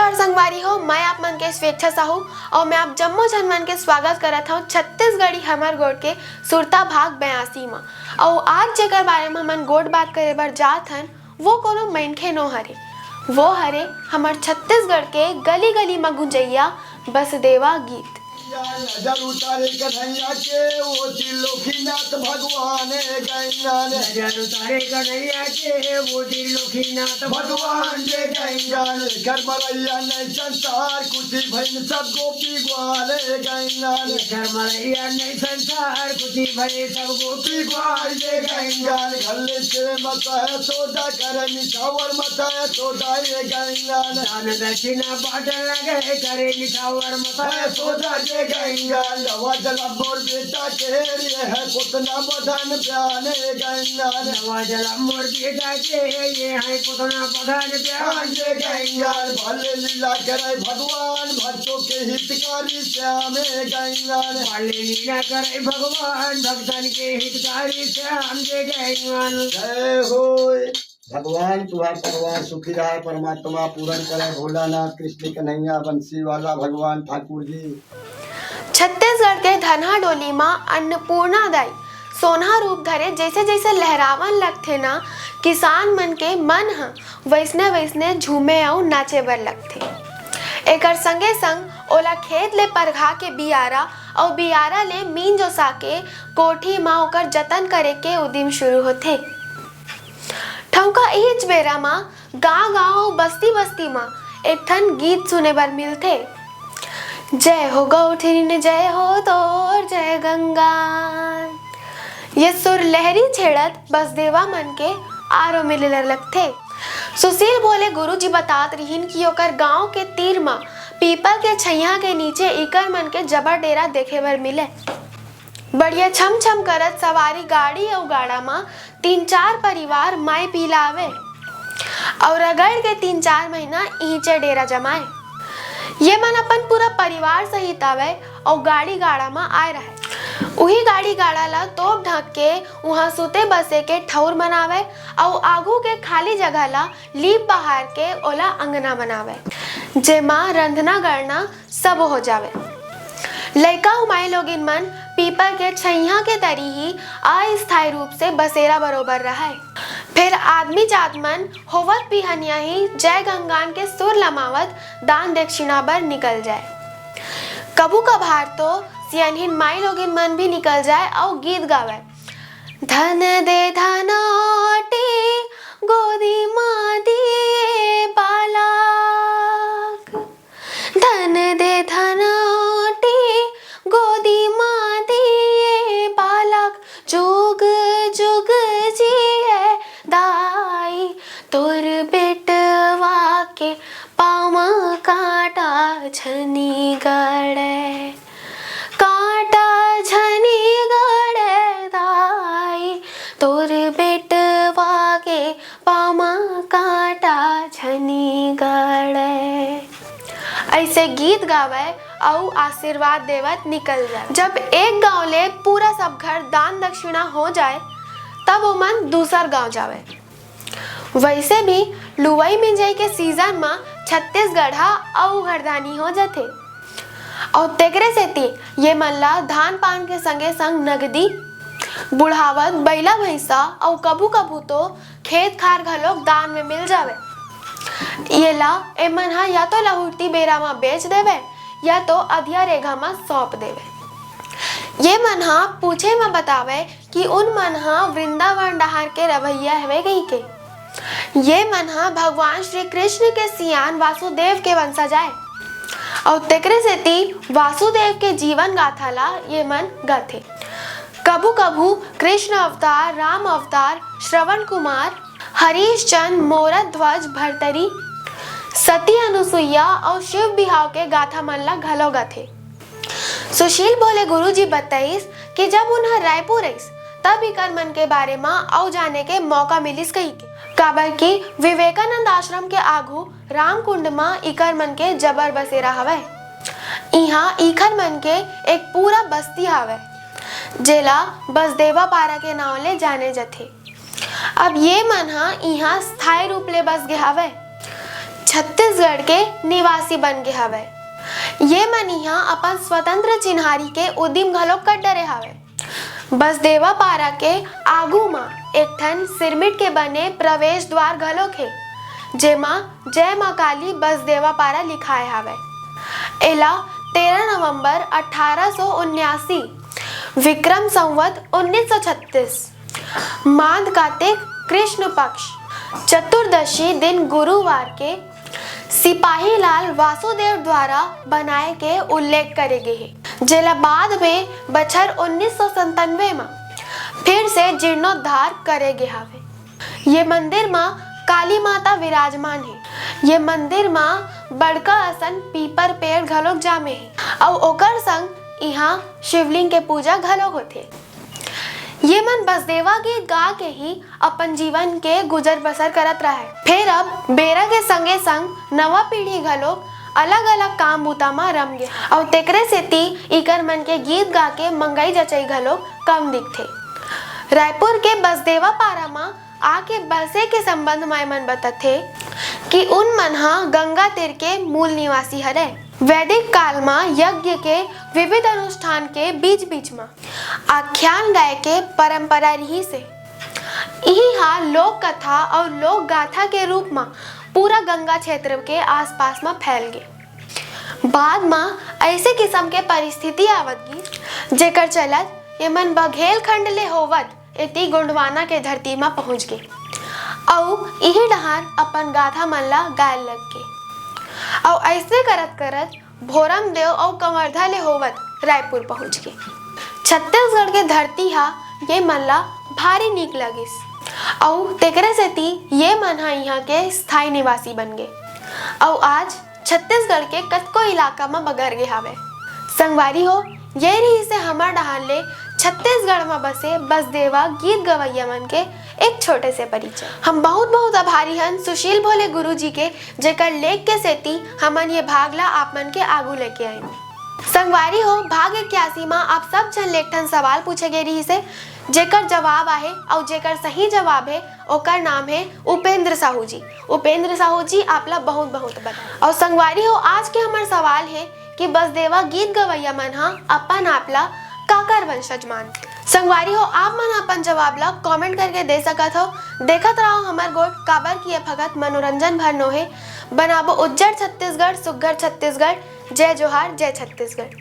नमस्कार संगवारी हो, मैं आप मन के स्वेच्छा साहू और मैं आप जम्मो जन मन के स्वागत करत हूँ छत्तीसगढ़ी हमर गोड़ के सुरता भाग 82 में। और आज जेकर बारे में हमन गोड़ बात करे बर जात हन वो कोनो मनखे नो हरे, वो हरे हमर छत्तीसगढ़ के गली गली में गुंजैया बसदेवा गीत। नजर उतारे कन्हैया के वो त्रिलोकीनाथ भगवान गंगान, नजर उतारे कन्हैया के वो त्रिलोकीनाथ भगवान जे गंगान। घर मरैया नहीं संसार कुछ भैन सब गोपी ग्वाल गंगान, घर मरैया नहीं संसार कुछ भरे सब गोपी ग्वाल जे गंगान। घल्ले से मता है सोदा करे मिठावर मता है सोदा ये गंगान। दान दक्षिणा बाटन लगे करे निठावर मता है सोदा जे गंगान। नवा जला मोर बेटा के रे है पुतना बधन प्याने गंगान। नवा जला मोर बेटा के ये है पुतना बधन प्यान जे गंगान। भले लीला करे भगवान भक्तों के हितकारी श्याम गंगान। भले लीला करे भगवान भक्तन के हितकारी श्याम जे गंगान। जय हो भगवान तुम्हारा परिवार सुखी रहा, परमात्मा पूर्ण करे। भोलानाथ कृष्ण कन्हैया बंसी वाला भगवान ठाकुर जी। छत्तीसगढ़ के धनहा डोली मां अन्नपूर्णा दाई सोना रूप धरे जैसे जैसे लहरावन लगथे ना, किसान मन के मन ह वैसने वैसने झूमे और नाचे बर लगथे। एकर संगे संग ओला खेत ले परघा के बियारा और बियारा ले मीन जोसा के कोठी मां ओकर जतन करे के उदिम शुरू होथे। ठौका इच बेरा मां गांव गांव बस्ती बस्ती मां एक ठन गीत सुने बर मिलथे। जय हो गौठिन जय हो तोर जय गंगा। ये सुर लहरी छेड़त बसदेवा मन के आरो मिले लगथे। सुशील बोले गुरुजी बतात रहीन कि ओकर गांव के तीर मा पीपल के छैया के नीचे इकर मन के जबर डेरा देखे बर मिले। बढ़िया छम छम करत सवारी गाड़ी और गाड़ा मा 3-4 परिवार माई पिलावे और रगड़ के 3-4 महीना इचे डेरा जमाए। ये मन अपन पूरा परिवार सहित आवे और गाड़ी गाड़ा में आए रहे। उही गाड़ी गाड़ा ला तोप ढक के वहाँ सुते बसे के ठौर बनावे और आगू के खाली जगह ला लीप बहार के ओला अंगना बनावे, जेमा रंधना गड़ना सब हो जावे। लड़का उमाई लोगिन मन पीपल के छैया के तरी ही अस्थायी रूप से बसेरा बरोबर रहे। फिर आदमी जात मन होवत पिहनिया ही जय गंगान के सुर लमावत दान दक्षिणा बर निकल जाए। कबू कभार तो सियानहीन माई लोगिन मन भी निकल जाए और गीत गावे। धन दे धनोटी गोदी माँ दिए बालक, धन दे धनोटी गोदी माँ दिए बालक, जुग जुग जिए दाई तोर बेटवा के पाँव कांटा झनी गड़े, कांटा झनी गड़े दाई तोर बेटवा के पाँव कांटा झनी गड़े। ऐसे गीत गावे और आशीर्वाद देवत निकल जाए। जब एक गांव ले पूरा सब घर दान दक्षिणा हो जाए तब वो मन दूसर गांव जावे। वैसे भी लुवई मिंजई के सीजन में छत्तीसगढ़ और घरदानी हो जाते और तेकरे सेती ये मन ला धान पान के संगे संग नगदी बुढ़ावत बैला भैंसा और कबू कबू तो खेत खार घलोक दान में मिल जावे। ये ला एमन हा या तो लहुटी बेरा में बेच देवे या तो अधिया रेखा में सौंप देवे। ये मन हा पूछे में बतावे कि उन मन हा वृंदावन डहार के रवैया हवे गई के। ये मन हा भगवान श्री कृष्ण के सियान वासुदेव के वंशज आए और तेकरे सेती वासुदेव के जीवन गाथा ला ये मन गाथे। कबू कबू कृष्ण अवतार, राम अवतार, श्रवण कुमार, हरीश चंद, मोरत ध्वज, भरतरी, सती अनुसुईया और शिव बिहाव के गाथा मन ला घलो गाथे। सुशील बोले गुरुजी बताइस कि जब उन्हें रायपुर आइस तब इकर मन के बारे में और जाने के मौका मिलिस कही के। काबर की विवेकानंद आश्रम के आगू रामकुंड में इकर मन के जबर बसेरा हवे। यहाँ इकर मन के एक पूरा बस्ती हवे जेला बसदेवा पारा के नाव ले जाने जाथे। अब ये मन हा यहाँ स्थायी रूप ले बस गए हवे। छत्तीसगढ़ के निवासी बन गए हवे। ये मन यहाँ अपन स्वतंत्र चिन्हारी के उद्यम घलोक कर डरे हवे। बसदेवा पारा के आगू मा एक ठन सिरमिट के बने प्रवेश द्वार घलोक है, जेमा जय मां काली बसदेवा पारा लिखाए हवे। एला 13 नवंबर 1879 विक्रम संवत 1936 माघ कार्तिक कृष्ण पक्ष चतुर्दशी दिन गुरुवार के सिपाही लाल वासुदेव द्वारा बनाए के उल्लेख करे गए है, जेला बाद में बछर 1997 में फिर से जीर्णोद्धार करे गए हवे। ये मंदिर मां काली माता विराजमान है। ये मंदिर मां बड़का असन पीपर पेड़ घलोक जामे है और ओकर संग यहाँ शिवलिंग के पूजा घलोक होथे। ये मन बसदेवा गीत गा के ही अपन जीवन के गुजर बसर करत रहे। फिर अब बेरा के संगे संग नवा पीढ़ी घलोक अलग अलग काम बूता में रम गए और तेकरे सेती इकर मन के गीत गा के मंगाई जचई घलोक कम दिखथे। रायपुर के बसदेवा पारा में आके बसे के संबंध में मन बताथे कि उन मन हा गंगा तीर के मूल निवासी हरे। वैदिक काल में यज्ञ के विविध अनुष्ठान के बीच बीच में आख्यान गाय के परंपरा रही से यही हा लोक कथा और लोक गाथा के रूप में पूरा गंगा क्षेत्र के आसपास में फैल गए। बाद में ऐसे किस्म के परिस्थिति आवत गी जेकर चलत ये मन बघेल खंड ले होवत इति गोंडवाना के धरती में पहुंच गए और यही डहार अपन गाथा मन ला गाय लग गए और ऐसे करत करत भोरम देव और कंवर्धा ले होवत रायपुर पहुंच गए। छत्तीसगढ़ के धरती हा ये मन ला भारी नीक लगिस और तेकरे सेती ये मन हा यहाँ के स्थायी निवासी बन गए और आज छत्तीसगढ़ के कतको इलाका में बगर गए हावे। संगवारी हो ये रही से हमार डहान ले छत्तीसगढ़ में बसे बसदेवा गीत गवैया मन के एक छोटे से परिचय। हम बहुत बहुत आभारी हन सुशील भोले गुरु जी के जेकर लेख के सेती हमन ये भागला आप मन के आगू लेके आए। संगवारी हो भाग 81 में आप सब जन लेखन सवाल पूछे गए रही से जेकर जवाब आहे और जेकर सही जवाब है ओकर नाम है उपेंद्र साहू जी। उपेंद्र साहू जी आपला बहुत बहुत बधाई। और संगवारी हो आज के हमार सवाल है कि बसदेवा गीत गवैया मन हा अपन आपला काकर वंशज मान। संगवारी हो आप मन अपन जवाब ला कमेंट करके दे सकत हो। देखत रहो हमार गोट काबर किए भगत मनोरंजन भर नो है। बनाबो उज्जर छत्तीसगढ़ सुग्घर छत्तीसगढ़। जय जोहार जय छत्तीसगढ़।